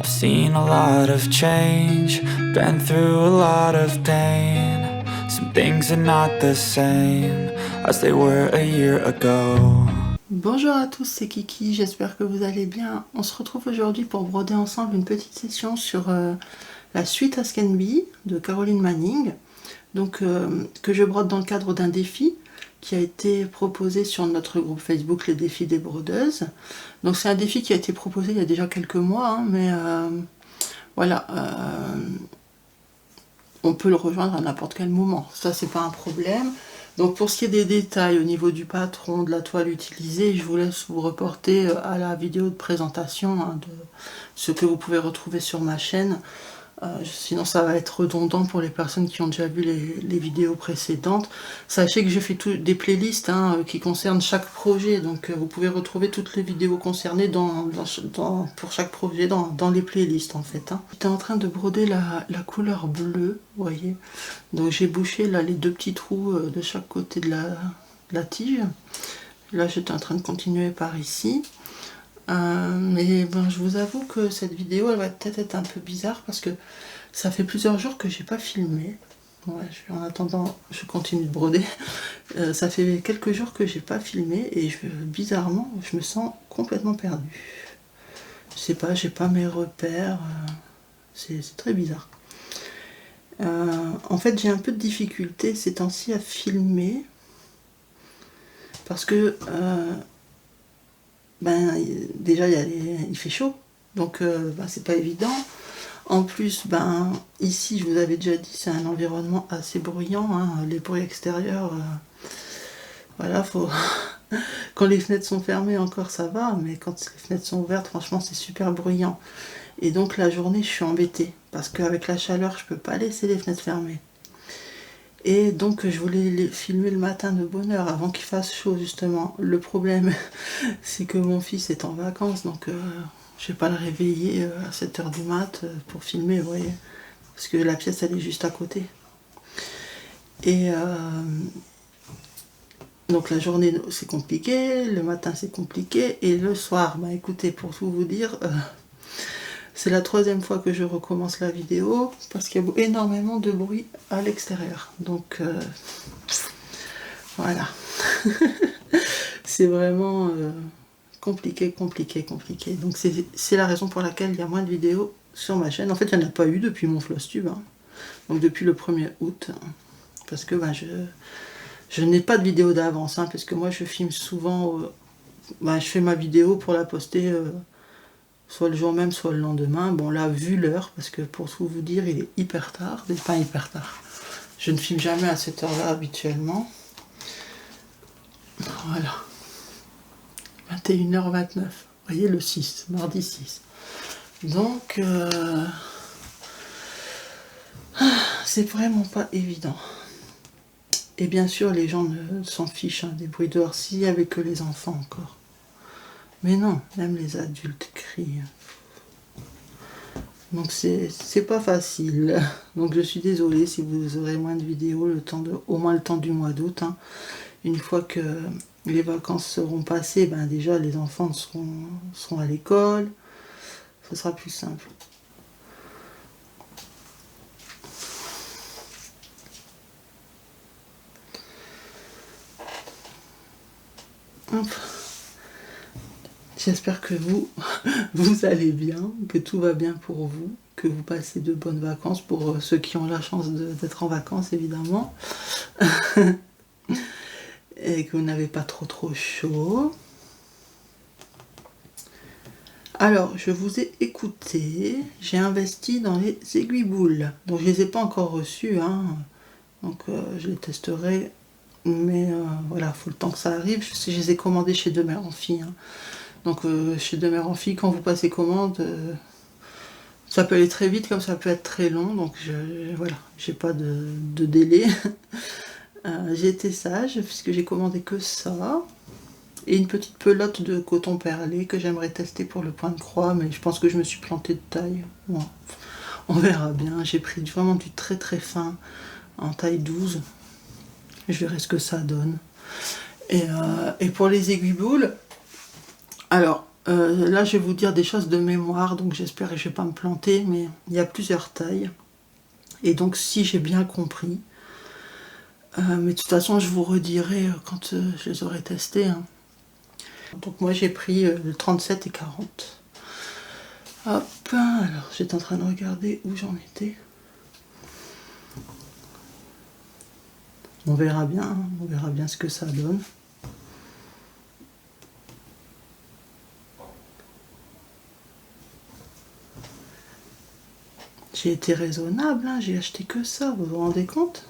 I've seen a lot of change, been through a lot of pain. Some things are not the same as they were a year ago. Bonjour à tous, c'est Kiki, j'espère que vous allez bien. On se retrouve aujourd'hui pour broder ensemble une petite session sur la suite Ask and Be de Caroline Manning, donc, que je brode dans le cadre d'un défi qui a été proposé sur notre groupe Facebook Les Défis des Brodeuses. Donc c'est un défi qui a été proposé il y a déjà quelques mois, hein, mais voilà, on peut le rejoindre à n'importe quel moment, ça c'est pas un problème. Donc pour ce qui est des détails au niveau du patron, de la toile utilisée, je vous laisse vous reporter à la vidéo de présentation de ce que vous pouvez retrouver sur ma chaîne. Sinon ça va être redondant pour les personnes qui ont déjà vu les vidéos précédentes. Sachez que j'ai fait des playlists qui concernent chaque projet, donc vous pouvez retrouver toutes les vidéos concernées pour chaque projet dans les playlists en fait. J'étais en train de broder la couleur bleue, vous voyez. Donc j'ai bouché là les deux petits trous de chaque côté de la tige. Là j'étais en train de continuer par ici. Mais bon, je vous avoue que cette vidéo elle va peut-être être un peu bizarre parce que ça fait plusieurs jours que j'ai pas filmé. Ouais, en attendant, je continue de broder. Ça fait quelques jours que j'ai pas filmé et bizarrement, je me sens complètement perdue. Je sais pas, j'ai pas mes repères. C'est très bizarre. En fait, j'ai un peu de difficulté ces temps-ci à filmer parce que déjà il fait chaud, donc c'est pas évident. En plus, ici, je vous avais déjà dit, c'est un environnement assez bruyant, les bruits extérieurs, voilà, faut... Quand les fenêtres sont fermées encore ça va, mais quand les fenêtres sont ouvertes, franchement c'est super bruyant. Et donc la journée je suis embêtée, parce qu'avec la chaleur je peux pas laisser les fenêtres fermées. Et donc je voulais les filmer le matin de bonne heure, avant qu'il fasse chaud justement. Le problème, c'est que mon fils est en vacances, donc je vais pas le réveiller à 7h du mat pour filmer, vous voyez. Parce que la pièce, elle est juste à côté. Et donc la journée, c'est compliqué, le matin, c'est compliqué, et le soir, écoutez, pour tout vous dire... c'est la troisième fois que je recommence la vidéo parce qu'il y a énormément de bruit à l'extérieur. Donc voilà. C'est vraiment compliqué. Donc c'est la raison pour laquelle il y a moins de vidéos sur ma chaîne. En fait, il n'y en a pas eu depuis mon Flosstube. Donc depuis le 1er août. Parce que je n'ai pas de vidéo d'avance. Parce que moi, je filme souvent... je fais ma vidéo pour la poster... soit le jour même, soit le lendemain. Bon là, vu l'heure, parce que pour tout vous dire, il est hyper tard. Mais pas hyper tard. Je ne filme jamais à cette heure-là habituellement. Voilà. 21h29. Vous voyez le 6, mardi 6. Donc, c'est vraiment pas évident. Et bien sûr, les gens s'en fichent des bruits dehors, s'il n'y avait que les enfants encore. Mais non, même les adultes crient. Donc c'est pas facile. Donc je suis désolée si vous aurez moins de vidéos, au moins le temps du mois d'août. Une fois que les vacances seront passées, déjà les enfants seront à l'école. Ce sera plus simple. Hop. J'espère que vous allez bien, que tout va bien pour vous, que vous passez de bonnes vacances pour ceux qui ont la chance d'être en vacances évidemment. Et que vous n'avez pas trop chaud. Alors, je vous ai écouté, j'ai investi dans les aiguilles-boules. Donc je les ai pas encore reçues, donc je les testerai. Mais voilà, il faut le temps que ça arrive. Je les ai commandées chez Demers en Fille. Donc chez Demers en Fille, quand vous passez commande, ça peut aller très vite comme ça peut être très long. Donc voilà, j'ai pas de délai. J'ai été sage puisque j'ai commandé que ça. Et une petite pelote de coton perlé que j'aimerais tester pour le point de croix, mais je pense que je me suis plantée de taille. Bon, on verra bien. J'ai pris vraiment du très fin en taille 12. Je verrai ce que ça donne. Et pour les aiguilles-boules, alors Là, je vais vous dire des choses de mémoire, donc j'espère que je ne vais pas me planter, mais il y a plusieurs tailles. Et donc, si j'ai bien compris, mais de toute façon, je vous redirai quand je les aurai testés. Hein. Donc moi, j'ai pris le 37 et 40. Hop, alors j'étais en train de regarder où j'en étais. On verra bien, hein, on verra bien ce que ça donne. J'ai été raisonnable, hein, j'ai acheté que ça, vous vous rendez compte?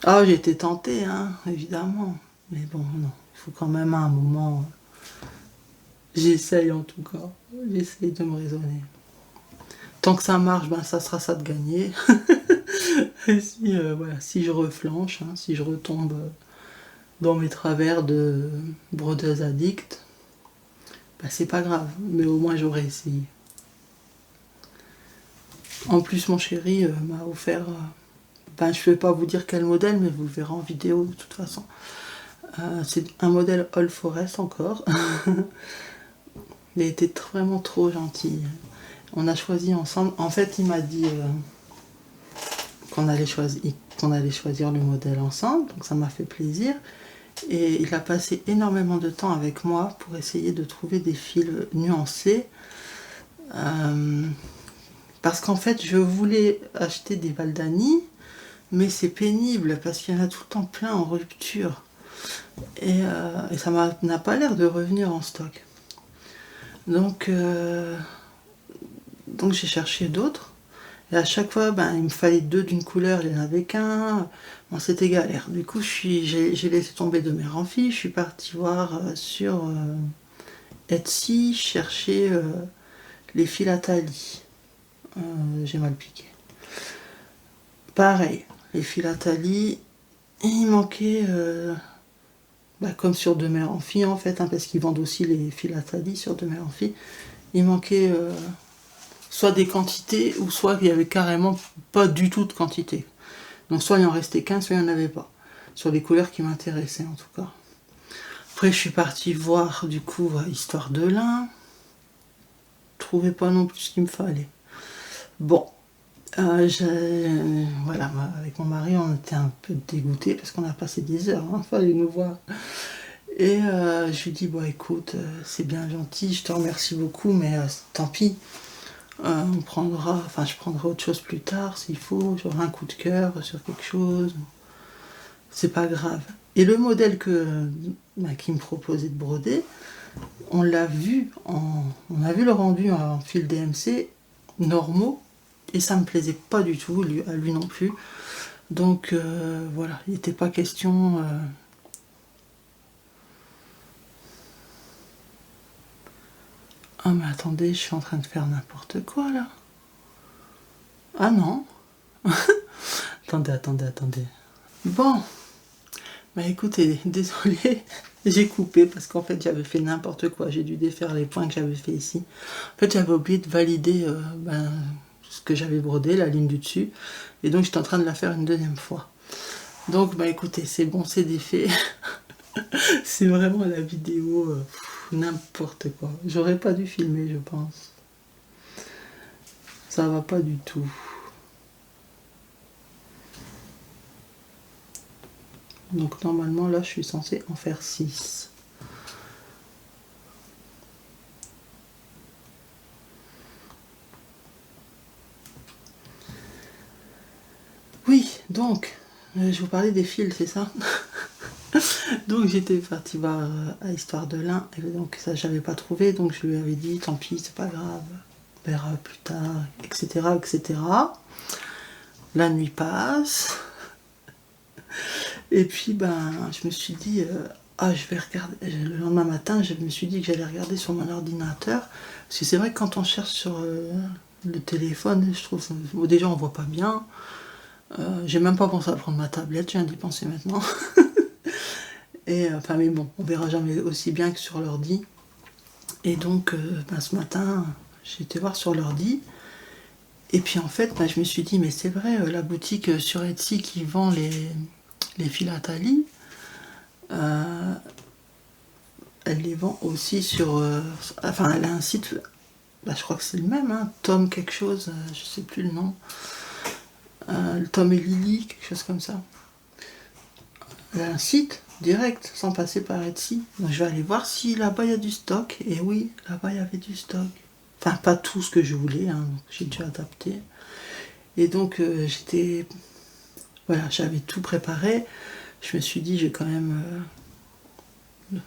Ah, j'ai été tentée, hein, évidemment. Mais bon, non, il faut quand même à un moment... J'essaye en tout cas, j'essaye de me raisonner. Tant que ça marche, ben ça sera ça de gagner. Et si, voilà, si je reflanche, hein, si je retombe dans mes travers de brodeuse addict, ben c'est pas grave, mais au moins j'aurais essayé. En plus, mon chéri m'a offert... ben, je ne vais pas vous dire quel modèle, mais vous le verrez en vidéo de toute façon. C'est un modèle All Forest encore. Il a été vraiment trop gentil. On a choisi ensemble. En fait, il m'a dit qu'on allait choisir le modèle ensemble, donc ça m'a fait plaisir. Et il a passé énormément de temps avec moi pour essayer de trouver des fils nuancés. Parce qu'en fait, je voulais acheter des Valdani, mais c'est pénible parce qu'il y en a tout le temps plein en rupture. Et ça n'a pas l'air de revenir en stock. Donc j'ai cherché d'autres. Et à chaque fois, ben, il me fallait deux d'une couleur, il n'y en avait qu'un. Bon, c'était galère. Du coup, j'ai laissé tomber de mes amphis. Je suis partie voir sur Etsy, chercher les philatalies. J'ai mal piqué. Pareil, les philatalies. Et il manquait, comme sur Demeure Amphi en fait, hein, parce qu'ils vendent aussi les philatalies sur Demeure Amphi. Il manquait soit des quantités, ou soit il n'y avait carrément pas du tout de quantité. Donc soit il en restait qu'un, soit il n'y en avait pas. Sur les couleurs qui m'intéressaient en tout cas. Après je suis partie voir du coup Histoire de lin. Je trouvais pas non plus ce qu'il me fallait. Bon. Voilà, avec mon mari, on était un peu dégoûtés parce qu'on a passé des heures, hein, fallait nous voir. Et je lui dis, bon écoute, c'est bien gentil, je te remercie beaucoup, mais tant pis, je prendrai autre chose plus tard s'il faut, j'aurai un coup de cœur sur quelque chose, c'est pas grave. Et le modèle qu'il me proposait de broder, on a vu le rendu en fil DMC normaux, et ça me plaisait pas du tout, à lui non plus. Donc voilà, il n'était pas question... Ah mais attendez, je suis en train de faire n'importe quoi là. Ah non. Attendez. Bon. Bah écoutez, désolé, j'ai coupé parce qu'en fait j'avais fait n'importe quoi. J'ai dû défaire les points que j'avais fait ici. En fait j'avais oublié de valider ce que j'avais brodé, la ligne du dessus. Et donc j'étais en train de la faire une deuxième fois. Donc bah écoutez, c'est bon, c'est défait. C'est vraiment la vidéo n'importe quoi. J'aurais pas dû filmer, je pense. Ça va pas du tout. Donc normalement là je suis censée en faire 6. Oui, donc je vous parlais des fils, c'est ça? Donc j'étais partie voir à Histoire de lin, et donc ça j'avais pas trouvé, donc je lui avais dit tant pis, c'est pas grave, on verra plus tard, etc. La nuit passe. Et puis je me suis dit, je vais regarder. Le lendemain matin, je me suis dit que j'allais regarder sur mon ordinateur. Parce que c'est vrai que quand on cherche sur le téléphone, je trouve déjà on voit pas bien. J'ai même pas pensé à prendre ma tablette, je viens d'y penser maintenant. Et mais bon, on verra jamais aussi bien que sur l'ordi. Et donc ce matin, j'ai été voir sur l'ordi. Et puis en fait, je me suis dit, mais c'est vrai, la boutique sur Etsy qui vend les philatalies, elle les vend aussi sur... enfin, elle a un site, bah, je crois que c'est le même, hein, Tom quelque chose, je sais plus le nom. Tom et Lily, quelque chose comme ça. Elle a un site direct, sans passer par Etsy. Donc je vais aller voir si là-bas il y a du stock. Et oui, là-bas il y avait du stock. Enfin, pas tout ce que je voulais, hein, donc j'ai dû adapter. Et donc j'étais... Voilà, j'avais tout préparé. Je me suis dit, je vais quand même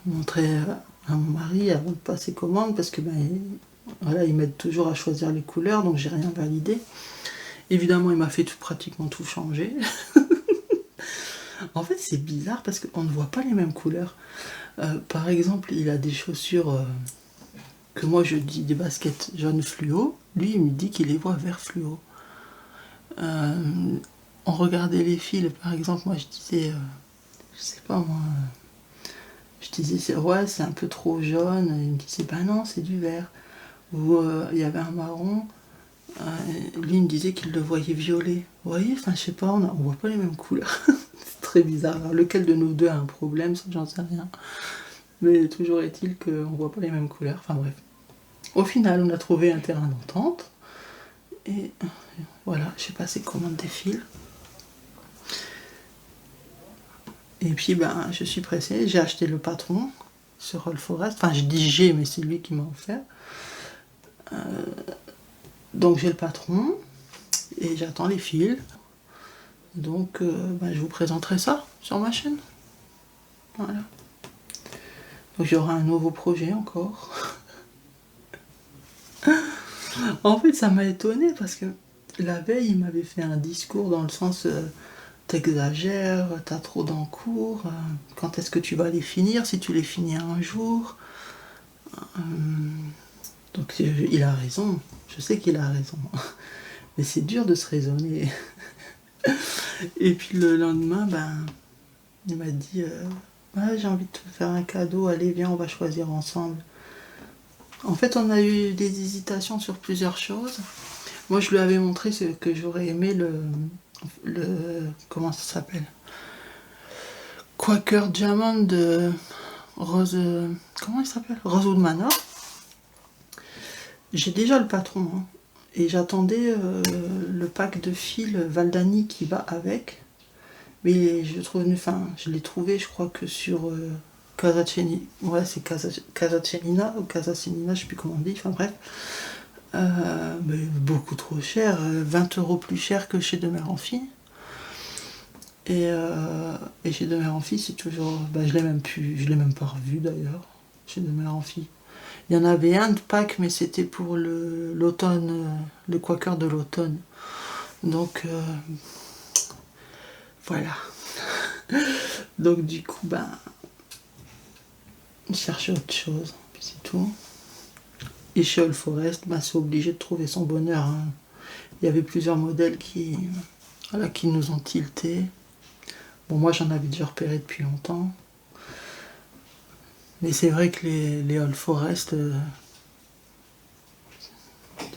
montrer à mon mari avant de passer commande, parce que ben, voilà, ils m'aident toujours à choisir les couleurs, donc j'ai rien validé. Évidemment, il m'a fait pratiquement tout changer. En fait, c'est bizarre parce qu'on ne voit pas les mêmes couleurs. Par exemple, il a des chaussures que moi je dis des baskets jaune fluo. Lui, il me dit qu'il les voit vert fluo. On regardait les fils, par exemple, moi je disais, je sais pas moi, je disais ouais, c'est un peu trop jaune. Il me disait bah non, c'est du vert. Ou il y avait un marron. Lui il me disait qu'il le voyait violet. Vous voyez, enfin je sais pas, on voit pas les mêmes couleurs. C'est très bizarre. Alors, lequel de nous deux a un problème, ça j'en sais rien. Mais toujours est-il qu'on voit pas les mêmes couleurs. Enfin bref. Au final, on a trouvé un terrain d'entente. Et voilà, j'ai passé commande des fils. Et puis ben, je suis pressée. J'ai acheté le patron sur All Forest. Enfin, je dis j'ai, mais c'est lui qui m'a offert. Donc j'ai le patron et j'attends les fils. Donc je vous présenterai ça sur ma chaîne. Voilà. Donc il y aura un nouveau projet encore. En fait, ça m'a étonnée parce que la veille, il m'avait fait un discours dans le sens t'exagères, t'as trop d'encours, quand est-ce que tu vas les finir, si tu les finis un jour. Donc il a raison, je sais qu'il a raison. Mais c'est dur de se raisonner. Et puis le lendemain, il m'a dit ouais, j'ai envie de te faire un cadeau, allez viens, on va choisir ensemble. En fait, on a eu des hésitations sur plusieurs choses. Moi, je lui avais montré ce que j'aurais aimé le comment ça s'appelle, Quaker Diamond de Rose... Comment il s'appelle, Rosewood Manor. J'ai déjà le patron, hein, et j'attendais le pack de fils Valdani qui va avec. Mais je l'ai trouvé, je crois que sur Casa Cenina, ouais, c'est Casa Cenina ou Casa Cenina, je sais plus comment on dit, enfin bref. Mais beaucoup trop cher, 20 € plus cher que chez Demer en Fille. Et chez Demer en Fille, c'est toujours. Je l'ai même pas revu d'ailleurs, chez Demer en Fille. Il y en avait un de Pâques, mais c'était pour l'automne, le Quaker de l'automne. Donc voilà. Donc du coup, je cherchais autre chose, puis c'est tout. Et chez All Forest, c'est obligé de trouver son bonheur, hein. Il y avait plusieurs modèles qui nous ont tilté. Bon, moi j'en avais déjà repéré depuis longtemps. Mais c'est vrai que les All Forest, il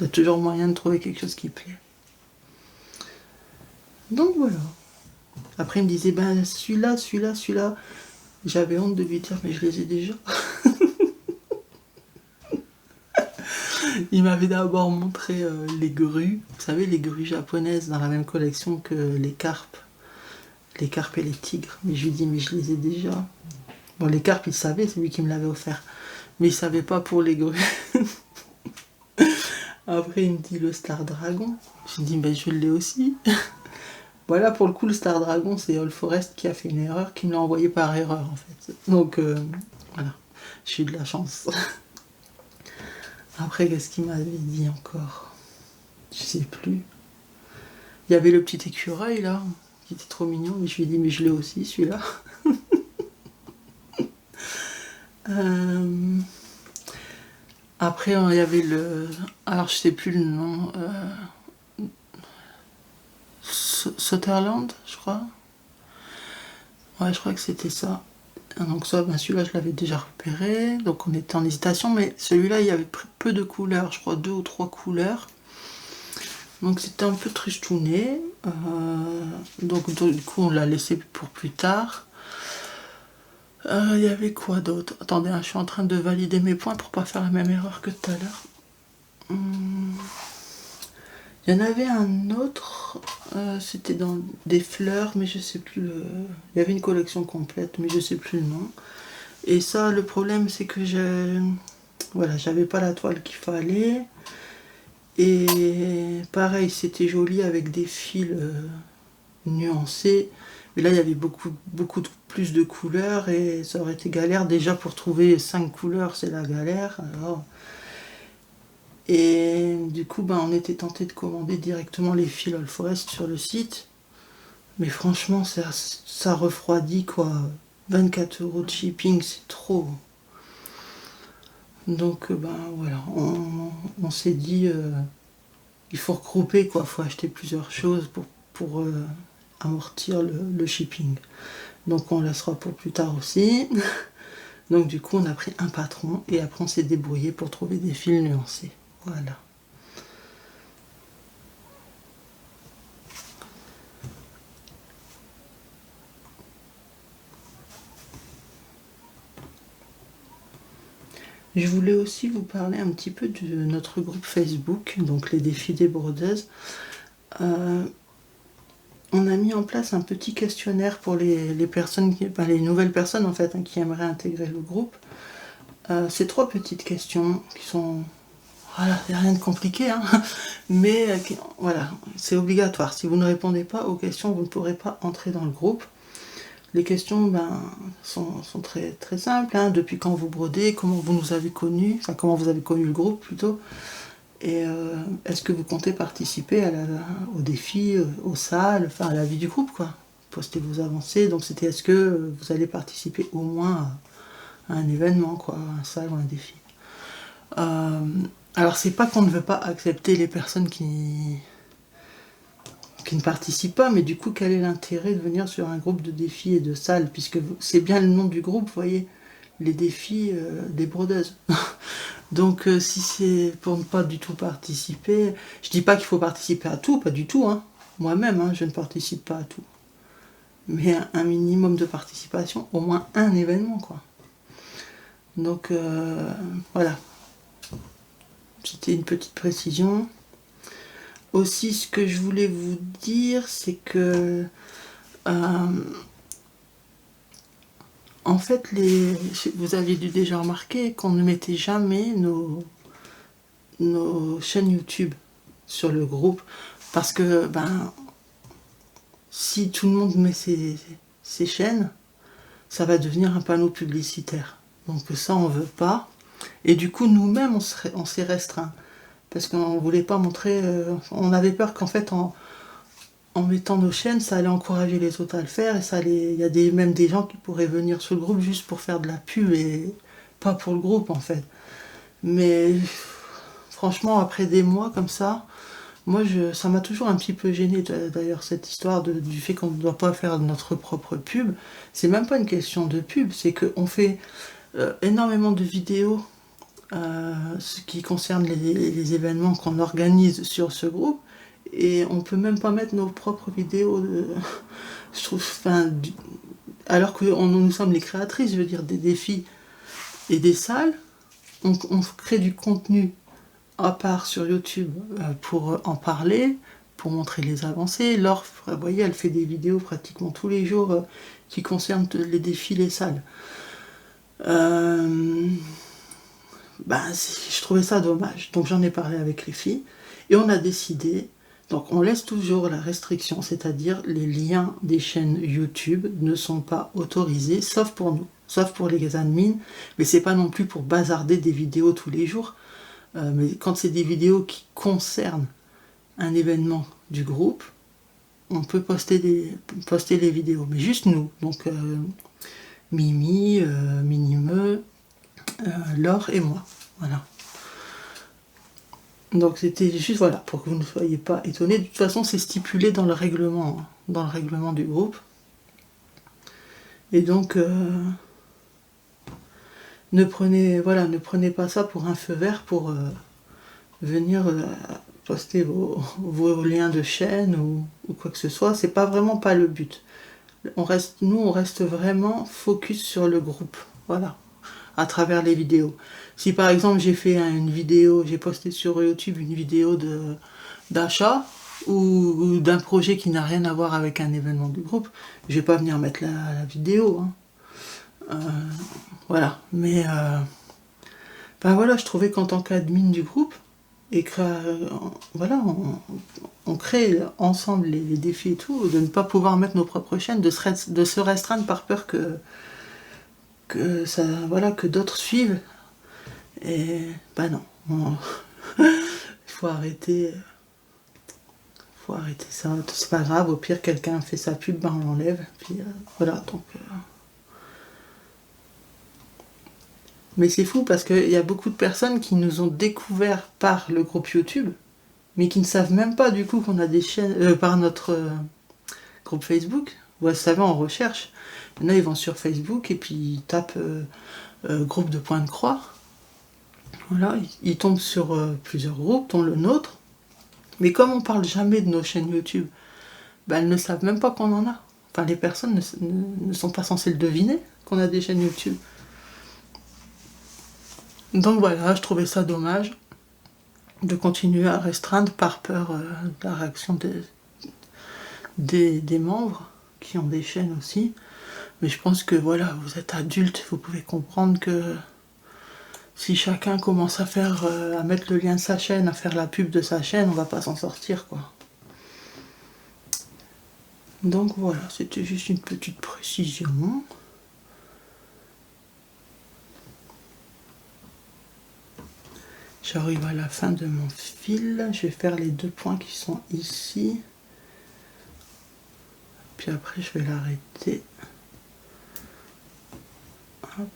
y a toujours moyen de trouver quelque chose qui plaît. Donc voilà. Après il me disait, celui-là. J'avais honte de lui dire, mais je les ai déjà. Il m'avait d'abord montré les grues. Vous savez, les grues japonaises dans la même collection que les carpes. Les carpes et les tigres. Mais je lui dis, mais je les ai déjà. Bon, les carpes, il savait, c'est lui qui me l'avait offert. Mais il savait pas pour les grues. Après, il me dit le Star Dragon. Je lui dis, je l'ai aussi. Voilà, pour le coup, le Star Dragon, c'est All Forest qui a fait une erreur, qui me l'a envoyé par erreur, en fait. Donc, voilà, j'ai eu de la chance. Après, qu'est-ce qu'il m'avait dit encore? Je sais plus. Il y avait le petit écureuil, là, qui était trop mignon, mais je lui ai dit, mais je l'ai aussi, celui-là. Après, il y avait alors, je sais plus le nom... Sutherland, je crois. Ouais, je crois que c'était ça. Donc ça, celui-là, je l'avais déjà repéré. Donc on était en hésitation, mais celui-là, il y avait peu de couleurs. Je crois 2 ou 3 couleurs. Donc c'était un peu tristouné. Donc du coup, on l'a laissé pour plus tard. Il y avait quoi d'autre? Attendez, hein, je suis en train de valider mes points pour pas faire la même erreur que tout à l'heure. Il y en avait un autre, c'était dans des fleurs, mais je sais plus le... Il y avait une collection complète, mais je sais plus le nom. Et ça, le problème, c'est que voilà, j'avais pas la toile qu'il fallait. Et pareil, c'était joli avec des fils nuancés. Mais là, il y avait beaucoup plus de couleurs et ça aurait été galère. Déjà, pour trouver 5 couleurs, c'est la galère. Alors... Et du coup, ben, on était tenté de commander directement les fils All Forest sur le site. Mais franchement, ça refroidit quoi. 24 € de shipping, c'est trop. Donc, ben voilà, on s'est dit, il faut regrouper quoi. Il faut acheter plusieurs choses pour amortir le shipping. Donc, on laissera pour plus tard aussi. Donc, du coup, on a pris un patron et après, on s'est débrouillé pour trouver des fils nuancés. Voilà. Je voulais aussi vous parler un petit peu de notre groupe Facebook, donc les défis des brodeuses. On a mis en place un petit questionnaire pour les personnes, les nouvelles personnes en fait, hein, qui aimeraient intégrer le groupe. C'est 3 petites questions qui sont... Voilà, il n'y a rien de compliqué, hein, mais voilà, c'est obligatoire. Si vous ne répondez pas aux questions, vous ne pourrez pas entrer dans le groupe. Les questions sont très, très simples. Hein. Depuis quand vous brodez, comment vous nous avez connus, enfin comment vous avez connu le groupe plutôt. Et est-ce que vous comptez participer au défi, aux salles, enfin à la vie du groupe quoi. Postez vos avancées. Donc c'était est-ce que vous allez participer au moins à un événement quoi, un salle ou un défi. Alors c'est pas qu'on ne veut pas accepter les personnes qui ne participent pas, mais du coup quel est l'intérêt de venir sur un groupe de défis et de salles, puisque c'est bien le nom du groupe, vous voyez, les défis des brodeuses. Donc si c'est pour ne pas du tout participer, je dis pas qu'il faut participer à tout, pas du tout, hein. Moi-même hein, je ne participe pas à tout. Mais un minimum de participation, au moins un événement quoi. Donc voilà. C'était une petite précision. Aussi, ce que je voulais vous dire, c'est que en fait, vous avez dû déjà remarquer qu'on ne mettait jamais nos chaînes YouTube sur le groupe, parce que si tout le monde met ses chaînes, ça va devenir un panneau publicitaire. Donc ça, on veut pas. Et du coup, nous-mêmes, on s'est restreint. Parce qu'on ne voulait pas montrer... on avait peur qu'en fait, en mettant nos chaînes, ça allait encourager les autres à le faire. Et il y a même des gens qui pourraient venir sur le groupe juste pour faire de la pub et pas pour le groupe, en fait. Mais franchement, après des mois comme ça, moi, ça m'a toujours un petit peu gêné d'ailleurs, cette histoire du fait qu'on ne doit pas faire notre propre pub. C'est même pas une question de pub, c'est qu'on fait énormément de vidéos, ce qui concerne les événements qu'on organise sur ce groupe, et on peut même pas mettre nos propres vidéos, je trouve, alors que nous sommes les créatrices, je veux dire, des défis et des salles, on crée du contenu à part sur YouTube pour en parler, pour montrer les avancées. Laure, vous voyez, elle fait des vidéos pratiquement tous les jours qui concernent les défis, les salles. Je trouvais ça dommage. Donc j'en ai parlé avec les filles et on a décidé, donc on laisse toujours la restriction, c'est-à-dire les liens des chaînes YouTube ne sont pas autorisés, sauf pour nous, sauf pour les admins, mais c'est pas non plus pour bazarder des vidéos tous les jours. Mais quand c'est des vidéos qui concernent un événement du groupe, on peut poster les vidéos, mais juste nous. Donc Mimi, Minimeux, Laure et moi. Voilà. Donc c'était juste voilà, pour que vous ne soyez pas étonnés. De toute façon, c'est stipulé dans le règlement du groupe. Et donc ne prenez pas ça pour un feu vert pour venir poster vos liens de chaîne ou quoi que ce soit. C'est pas vraiment pas le but. Nous, on reste vraiment focus sur le groupe, voilà, à travers les vidéos. Si par exemple j'ai fait une vidéo, j'ai posté sur YouTube une vidéo d'achat ou d'un projet qui n'a rien à voir avec un événement du groupe, je vais pas venir mettre la vidéo, hein. Voilà, mais ben voilà, je trouvais qu'en tant qu'admin du groupe, et que voilà, on crée ensemble les défis et tout, de ne pas pouvoir mettre nos propres chaînes, de se restreindre par peur que ça, voilà, que d'autres suivent. Et ben non, il faut arrêter ça, c'est pas grave, au pire quelqu'un fait sa pub, ben on l'enlève, puis voilà, donc... Mais c'est fou parce qu'il y a beaucoup de personnes qui nous ont découvert par le groupe YouTube, mais qui ne savent même pas du coup qu'on a des chaînes, par notre groupe Facebook. Vous savez, en recherche, il y en a, ils vont sur Facebook et puis ils tapent groupe de Pointe de Croix. Voilà, ils tombent sur plusieurs groupes, dont le nôtre. Mais comme on parle jamais de nos chaînes YouTube, ben, elles ne savent même pas qu'on en a. Enfin, les personnes ne sont pas censées le deviner qu'on a des chaînes YouTube. Donc voilà, je trouvais ça dommage de continuer à restreindre par peur de la réaction des membres qui ont des chaînes aussi. Mais je pense que voilà, vous êtes adulte, vous pouvez comprendre que si chacun commence à mettre le lien de sa chaîne, à faire la pub de sa chaîne, on va pas s'en sortir, quoi. Donc voilà, c'était juste une petite précision. J'arrive à la fin de mon fil, je vais faire les 2 points qui sont ici. Puis après je vais l'arrêter. Hop.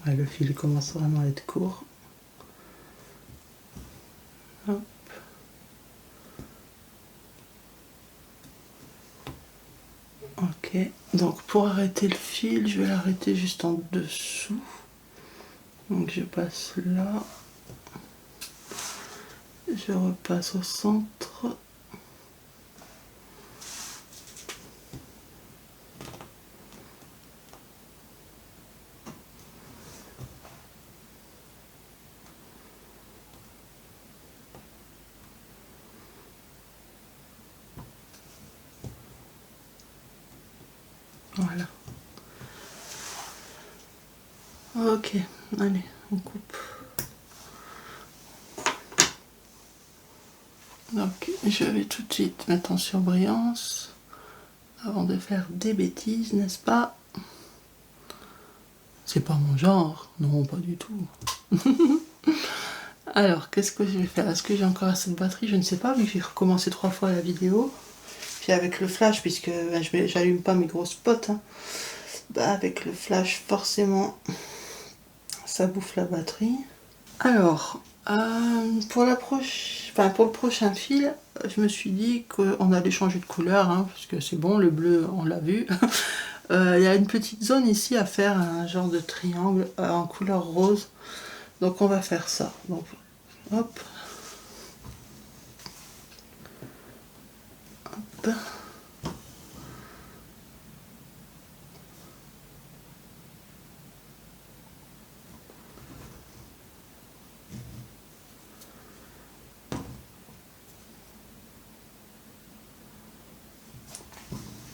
Ouais, le fil commence vraiment à être court. Hop. Ok, donc pour arrêter le fil, je vais l'arrêter juste en dessous. Donc je passe là. Je repasse au centre. Voilà. Ok, allez, on coupe. Donc je vais tout de suite mettre en surbrillance avant de faire des bêtises, n'est-ce pas? C'est pas mon genre, non, pas du tout. Alors, qu'est-ce que je vais faire? Est-ce que j'ai encore assez de batterie? Je ne sais pas, vu que j'ai recommencé 3 fois la vidéo. Puis avec le flash, puisque j'allume pas mes gros spots, hein, bah avec le flash, forcément, ça bouffe la batterie. Alors, pour le prochain fil, je me suis dit qu'on allait changer de couleur, hein, parce que c'est bon, le bleu, on l'a vu. Il y a une petite zone ici à faire, un genre de triangle en couleur rose. Donc on va faire ça. Donc, hop. Hop.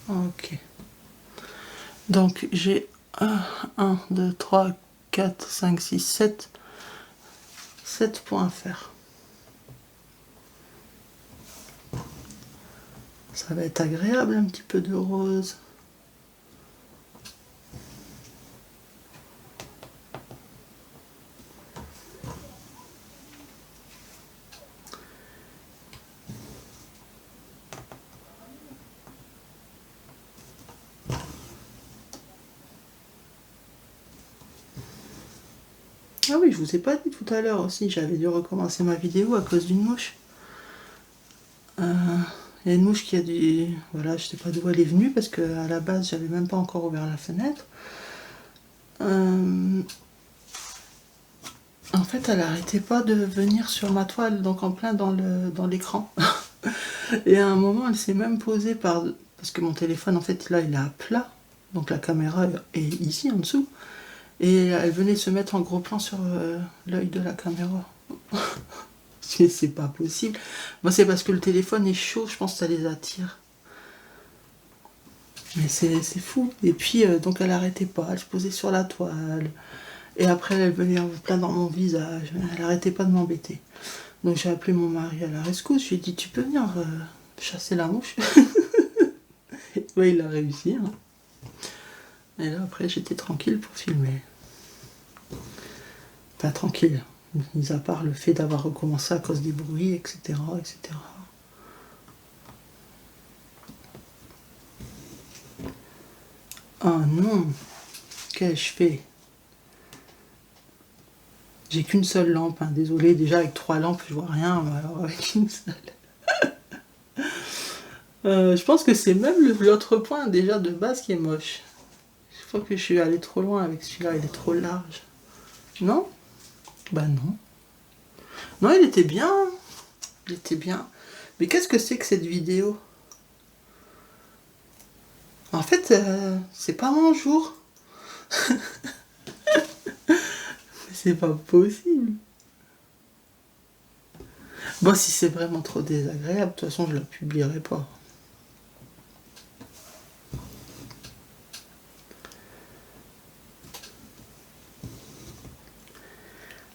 Ok. Donc j'ai 1, 2, 3, 4, 5, 6, 7 points à faire. Ça va être agréable, un petit peu de rose. Ah oui, je vous ai pas dit tout à l'heure aussi, j'avais dû recommencer ma vidéo à cause d'une mouche. Il y a une mouche qui a dû... Voilà, je sais pas d'où elle est venue parce qu'à la base, j'avais même pas encore ouvert la fenêtre. En fait, elle arrêtait pas de venir sur ma toile, donc en plein dans l'écran. Et à un moment, elle s'est même posée parce que mon téléphone, en fait, là, il est à plat. Donc la caméra est ici, en dessous. Et elle venait se mettre en gros plan sur l'œil de la caméra. C'est pas possible. Moi, c'est parce que le téléphone est chaud, je pense que ça les attire. Mais c'est fou. Et puis, donc, elle arrêtait pas. Elle se posait sur la toile. Et après, elle venait en plein dans mon visage. Elle arrêtait pas de m'embêter. Donc, j'ai appelé mon mari à la rescousse. Je lui ai dit, tu peux venir chasser la mouche. Ouais, il a réussi. Hein. Et là, après, j'étais tranquille pour filmer. Enfin, tranquille. Mis à part le fait d'avoir recommencé à cause des bruits, etc., etc. Ah non, qu'ai-je fait? J'ai qu'une seule lampe, hein. Désolée, déjà avec 3 lampes je vois rien, mais alors avec une seule. Je pense que c'est même l'autre point déjà de base qui est moche. Je crois que je suis allée trop loin avec celui-là, il est trop large. Non? Bah non. Non, il était bien. Il était bien. Mais qu'est-ce que c'est que cette vidéo? En fait, c'est pas mon jour. C'est pas possible. Bon, si c'est vraiment trop désagréable, de toute façon, je la publierai pas.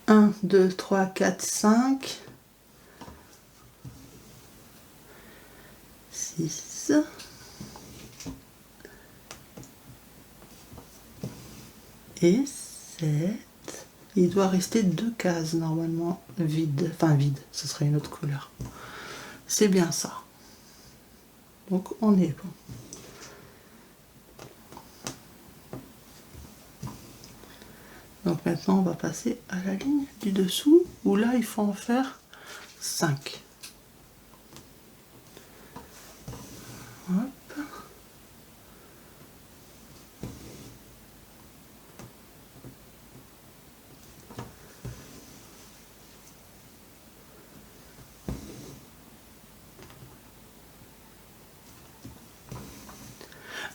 Un, 2, 3, 4, 5, 6, et 7. Il doit rester 2 cases normalement vides. Enfin vide, ce serait une autre couleur. C'est bien ça. Donc on est bon. Donc maintenant on va passer à la ligne du dessous où là il faut en faire 5. Hop.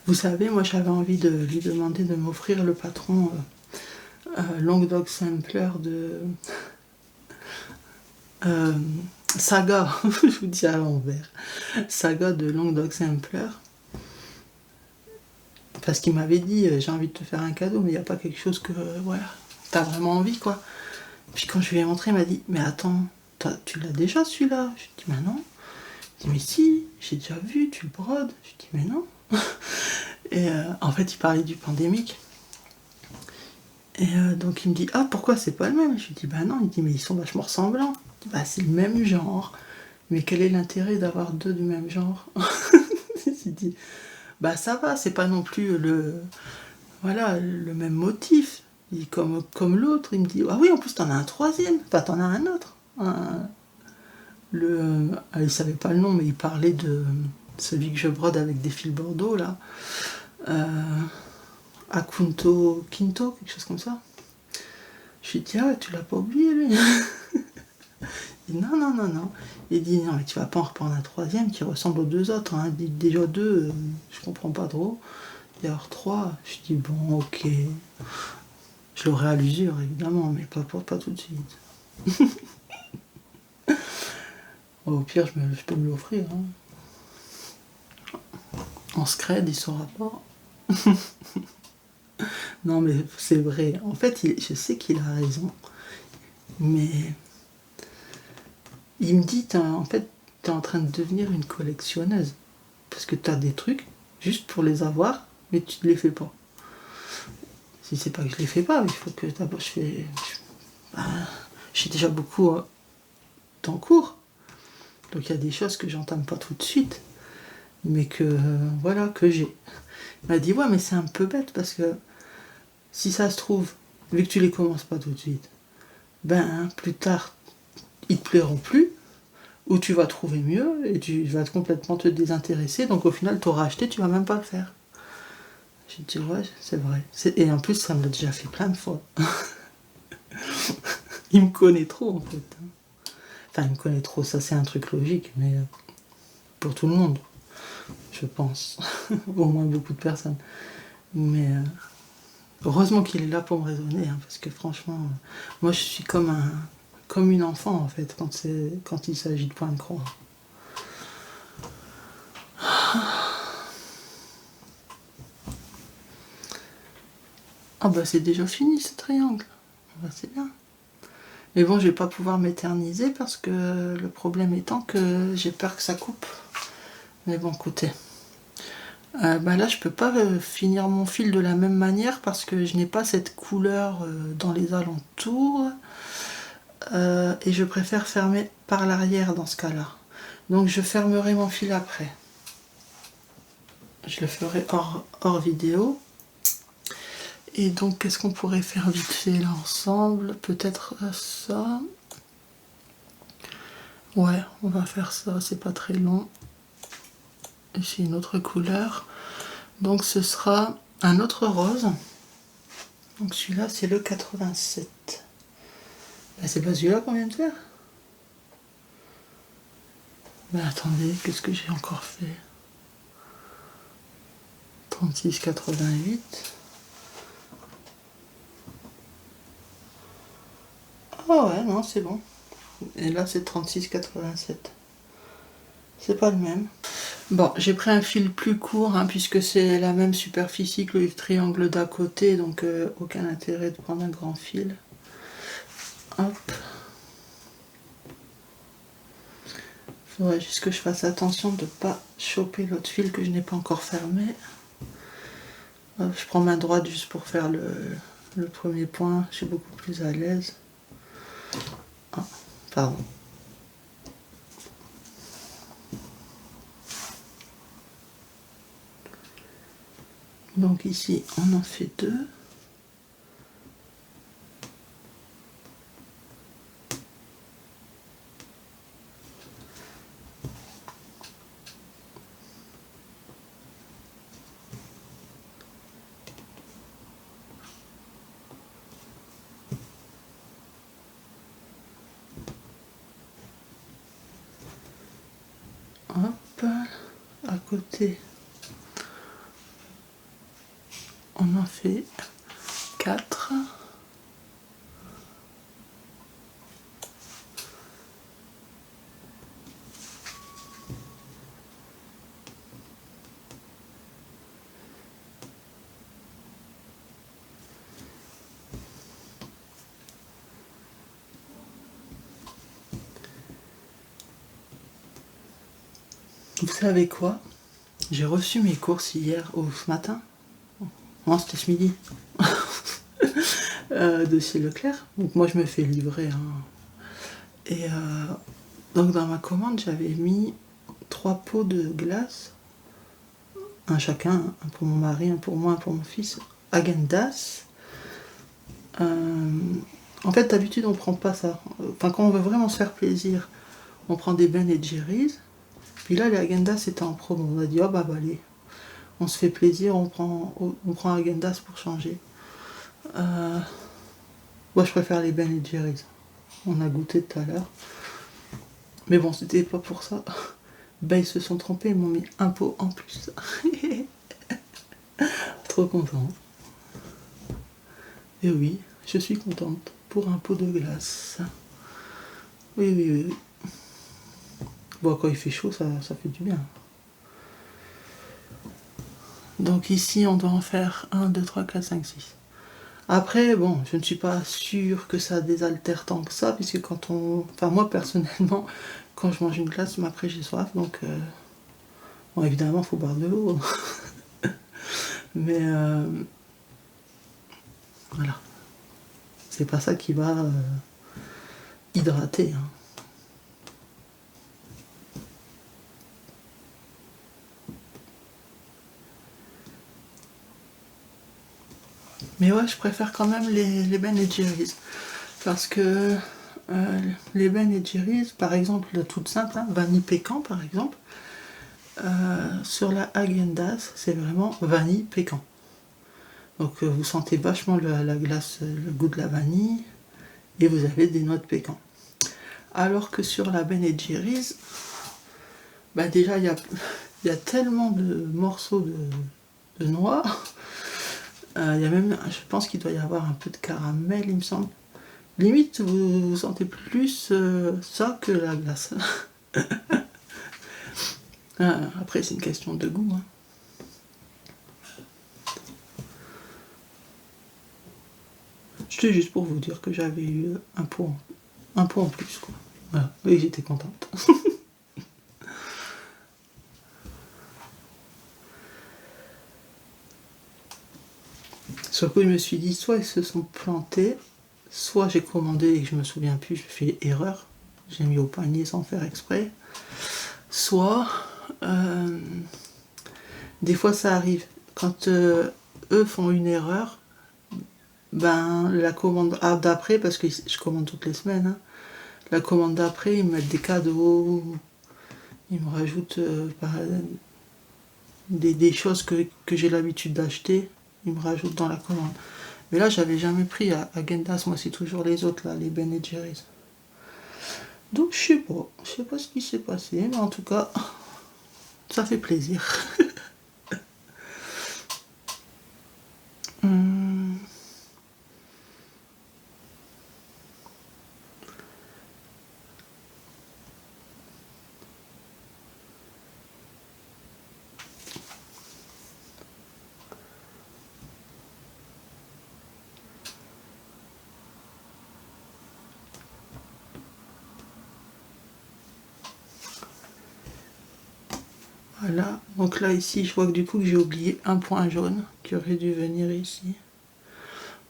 Vous savez, moi j'avais envie de lui demander de m'offrir le patron Languedoc Sampler de Saga, je vous dis à l'envers, Saga de Languedoc Sampler. Parce qu'il m'avait dit, j'ai envie de te faire un cadeau, mais il n'y a pas quelque chose que, voilà, t'as vraiment envie, quoi. Puis quand je lui ai montré, il m'a dit, mais attends, tu l'as déjà celui-là? Je lui ai dit, mais non. Il dit, mais si, j'ai déjà vu, tu le brodes. Je lui ai dit, mais non. Et en fait, il parlait du pandémique. Et donc il me dit, ah, pourquoi c'est pas le même? Je lui dis, bah non. Il dit, mais ils sont vachement ressemblants. Je dis, bah c'est le même genre. Mais quel est l'intérêt d'avoir 2 du même genre? Il dit, bah ça va, c'est pas non plus voilà, le même motif. Il dit, comme l'autre, il me dit, ah oui, en plus t'en as un troisième, enfin t'en as un autre. Il savait pas le nom, mais il parlait de celui que je brode avec des fils bordeaux, là. Quinto, quelque chose comme ça. Je lui dis, ah, tu l'as pas oublié, lui? Il dit, non, non, non, non. Il dit, non, mais tu vas pas en reprendre un troisième qui ressemble aux 2 autres. Hein. Il dit, déjà 2, je comprends pas trop. Et alors 3, je dis, bon, ok. Je l'aurai à l'usure, évidemment, mais pas tout de suite. Au pire, je peux me l'offrir. Hein. En scred, il saura pas. Non, mais c'est vrai. En fait, je sais qu'il a raison. Mais il me dit, en fait, t'es en train de devenir une collectionneuse. Parce que t'as des trucs juste pour les avoir, mais tu ne les fais pas. Si c'est pas que je les fais pas, il faut que d'abord j'ai déjà beaucoup en cours. Donc il y a des choses que j'entame pas tout de suite, mais que voilà, que j'ai. Il m'a dit, ouais, mais c'est un peu bête parce que si ça se trouve, vu que tu les commences pas tout de suite, ben plus tard, ils te plairont plus, ou tu vas trouver mieux, et tu vas complètement te désintéresser, donc au final, tu auras acheté, tu vas même pas le faire. J'ai dit, ouais, c'est vrai. Et en plus, ça me l'a déjà fait plein de fois. Il me connaît trop en fait. Enfin, il me connaît trop, ça c'est un truc logique, mais pour tout le monde, je pense. Au moins beaucoup de personnes. Mais heureusement qu'il est là pour me raisonner, hein, parce que franchement, moi je suis comme une enfant en fait, quand il s'agit de point de croix. Ah bah c'est déjà fini ce triangle. Bah, c'est bien. Mais bon, je vais pas pouvoir m'éterniser parce que le problème étant que j'ai peur que ça coupe. Mais bon, écoutez. Bah là, je peux pas finir mon fil de la même manière parce que je n'ai pas cette couleur dans les alentours. Et je préfère fermer par l'arrière dans ce cas-là. Donc je fermerai mon fil après. Je le ferai hors vidéo. Et donc, qu'est-ce qu'on pourrait faire vite fait là ensemble? Peut-être ça. Ouais, on va faire ça, c'est pas très long. Et c'est une autre couleur. Donc ce sera un autre rose. Donc celui-là, c'est le 87. Bah, c'est pas celui-là qu'on vient de faire. Mais attendez, qu'est-ce que j'ai encore fait? 36,88. Ah ouais, non, c'est bon. Et là, c'est 36,87. C'est pas le même. Bon, j'ai pris un fil plus court, hein, puisque c'est la même superficie que le triangle d'à côté, donc aucun intérêt de prendre un grand fil. Hop. Faudrait juste que je fasse attention de ne pas choper l'autre fil que je n'ai pas encore fermé. Hop, je prends main droite juste pour faire le premier point, je suis beaucoup plus à l'aise. Ah, pardon. Donc ici, on en fait deux. Hop, à côté, on en fait 4. Vous savez quoi? J'ai reçu mes courses hier, ou ce matin. Non, c'était ce midi. De chez Leclerc. Donc moi, je me fais livrer. Hein. Et donc dans ma commande, j'avais mis 3 pots de glace. Un chacun, un pour mon mari, un pour moi, un pour mon fils. Häagen-Dazs. En fait, d'habitude, on prend pas ça. Enfin, quand on veut vraiment se faire plaisir, on prend des Ben et Jerry's. Puis là, les Häagen-Dazs étaient en promo. On a dit, oh bah allez, on se fait plaisir, on prend Häagen-Dazs pour changer. Moi, je préfère les Ben et Jerry's. On a goûté tout à l'heure. Mais bon, c'était pas pour ça. Ben, ils se sont trompés, ils m'ont mis un pot en plus. Trop content. Et oui, je suis contente pour un pot de glace. Oui, oui, oui. Bon, quand il fait chaud, ça fait du bien. Donc ici, on doit en faire 1, 2, 3, 4, 5, 6. Après, bon, je ne suis pas sûre que ça désaltère tant que ça, puisque quand on... Enfin, moi, personnellement, quand je mange une glace, après, j'ai soif, donc... Bon, évidemment, il faut boire de l'eau. Mais... Voilà. C'est pas ça qui va hydrater, hein. Mais ouais, je préfère quand même les Ben et Jerry's. Parce que les Ben et Jerry's, par exemple, toute simple, hein, vanille pécan par exemple, sur la Häagen-Dazs, c'est vraiment vanille pécan. Donc vous sentez vachement la glace, le goût de la vanille. et vous avez des noix de pécan. Alors que sur la Ben Jerry's, bah déjà il y a tellement de morceaux de noix. Il y a même, je pense qu'il doit y avoir un peu de caramel, il me semble. Limite, vous sentez plus ça que la glace. Après, c'est une question de goût. Hein. C'était juste pour vous dire que j'avais eu un pot en plus. Quoi. Voilà. Et j'étais contente. Sur le coup, je me suis dit, soit ils se sont plantés, soit j'ai commandé et que je me souviens plus, je fais erreur. J'ai mis au panier sans faire exprès. Soit, des fois ça arrive. Quand eux font une erreur, ben la commande d'après, parce que je commande toutes les semaines, hein, la commande d'après, ils me mettent des cadeaux, ils me rajoutent des choses que j'ai l'habitude d'acheter, ils me rajoutent dans la commande. Mais là, j'avais jamais pris à Gendas, moi c'est toujours les autres, là, les Ben Jerry's. Donc je sais pas ce qui s'est passé, mais en tout cas, ça fait plaisir. Voilà, donc là ici je vois que du coup j'ai oublié un point jaune qui aurait dû venir ici.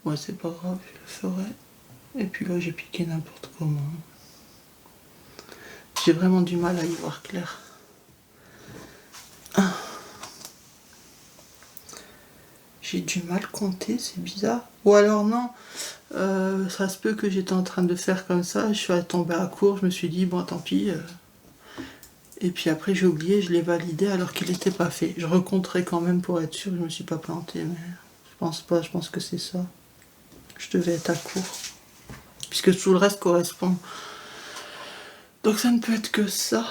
Ouais, c'est pas grave, je le ferai. Et puis là j'ai piqué n'importe comment. J'ai vraiment du mal à y voir clair. J'ai du mal compter, c'est bizarre. Ou alors non, ça se peut que j'étais en train de faire comme ça, je suis tombée à court, je me suis dit bon tant pis. Et puis après j'ai oublié, je l'ai validé alors qu'il n'était pas fait. Je recompterai quand même pour être sûr que je me suis pas planté, mais je pense pas, je pense que c'est ça. Je devais être à court. Puisque tout le reste correspond. Donc ça ne peut être que ça.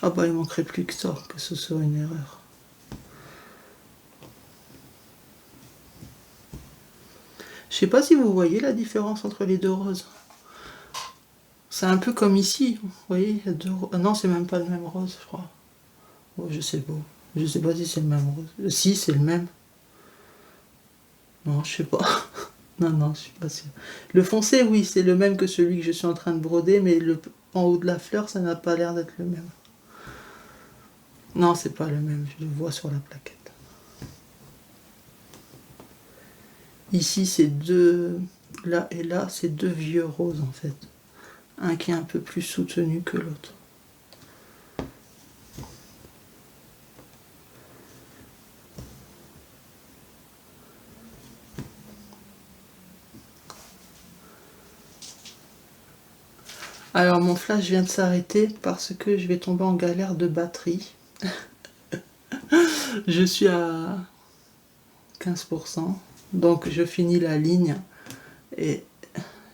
Ah bah il manquerait plus que ça, que ce soit une erreur. Je sais pas si vous voyez la différence entre les deux roses. C'est un peu comme ici, vous voyez, il y a deux roses. Ah non, c'est même pas le même rose, je crois. Oh, je sais pas. Je sais pas si c'est le même rose. Si, c'est le même. Non, je sais pas. Non, je suis pas sûre. Le foncé, oui, c'est le même que celui que je suis en train de broder, mais en haut de la fleur, ça n'a pas l'air d'être le même. Non, c'est pas le même, je le vois sur la plaquette. Ici, c'est deux... Là et là, c'est deux vieux roses, en fait. Un qui est un peu plus soutenu que l'autre. Alors, mon flash vient de s'arrêter parce que je vais tomber en galère de batterie. Je suis à 15%. Donc, je finis la ligne et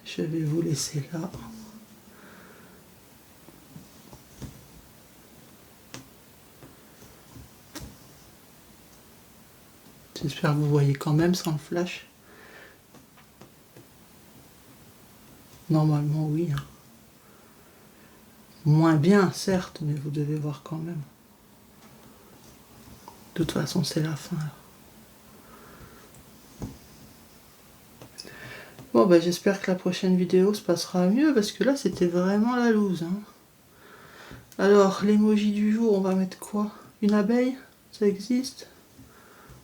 je vais vous laisser là. J'espère que vous voyez quand même sans le flash. Normalement, oui. Hein. Moins bien, certes, mais vous devez voir quand même. De toute façon, c'est la fin. Bon, bah, j'espère que la prochaine vidéo se passera mieux, parce que là, c'était vraiment la loose. Hein. Alors, l'emoji du jour, on va mettre quoi? Une abeille? Ça existe?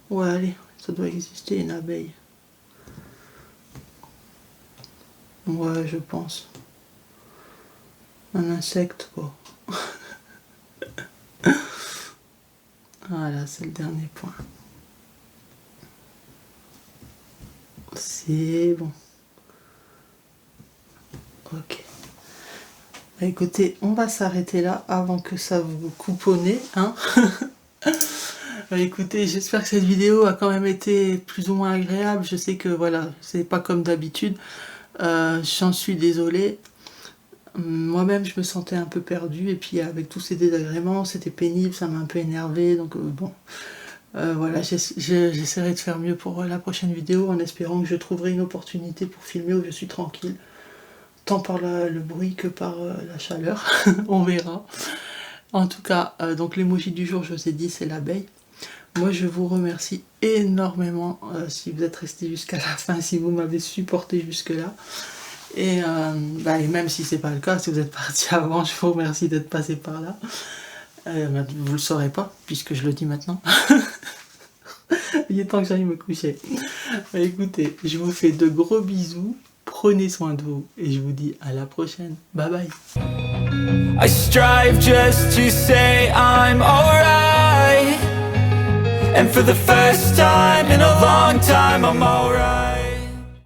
Ouais, allez, ça doit exister, une abeille. Ouais, je pense. Un insecte, quoi. Voilà, c'est le dernier point. C'est bon. Ok. Bah, écoutez, on va s'arrêter là avant que ça vous coupe au nez. Hein. Écoutez, j'espère que cette vidéo a quand même été plus ou moins agréable. Je sais que voilà, c'est pas comme d'habitude. J'en suis désolée. Moi-même, je me sentais un peu perdue. Et puis avec tous ces désagréments, c'était pénible, ça m'a un peu énervé. Donc bon, voilà, j'essaierai de faire mieux pour la prochaine vidéo en espérant que je trouverai une opportunité pour filmer où je suis tranquille. Tant par le bruit que par la chaleur. On verra. En tout cas, donc l'emoji du jour, je vous ai dit, c'est l'abeille. Moi, je vous remercie énormément si vous êtes resté jusqu'à la fin, si vous m'avez supporté jusque-là. Et même si c'est pas le cas, si vous êtes parti avant, je vous remercie d'être passé par là. Vous le saurez pas, puisque je le dis maintenant. Il est temps que j'aille me coucher. Écoutez, je vous fais de gros bisous. Prenez soin de vous et je vous dis à la prochaine. Bye bye. I strive just to say I'm alright. And for the first time in a long time, I'm alright.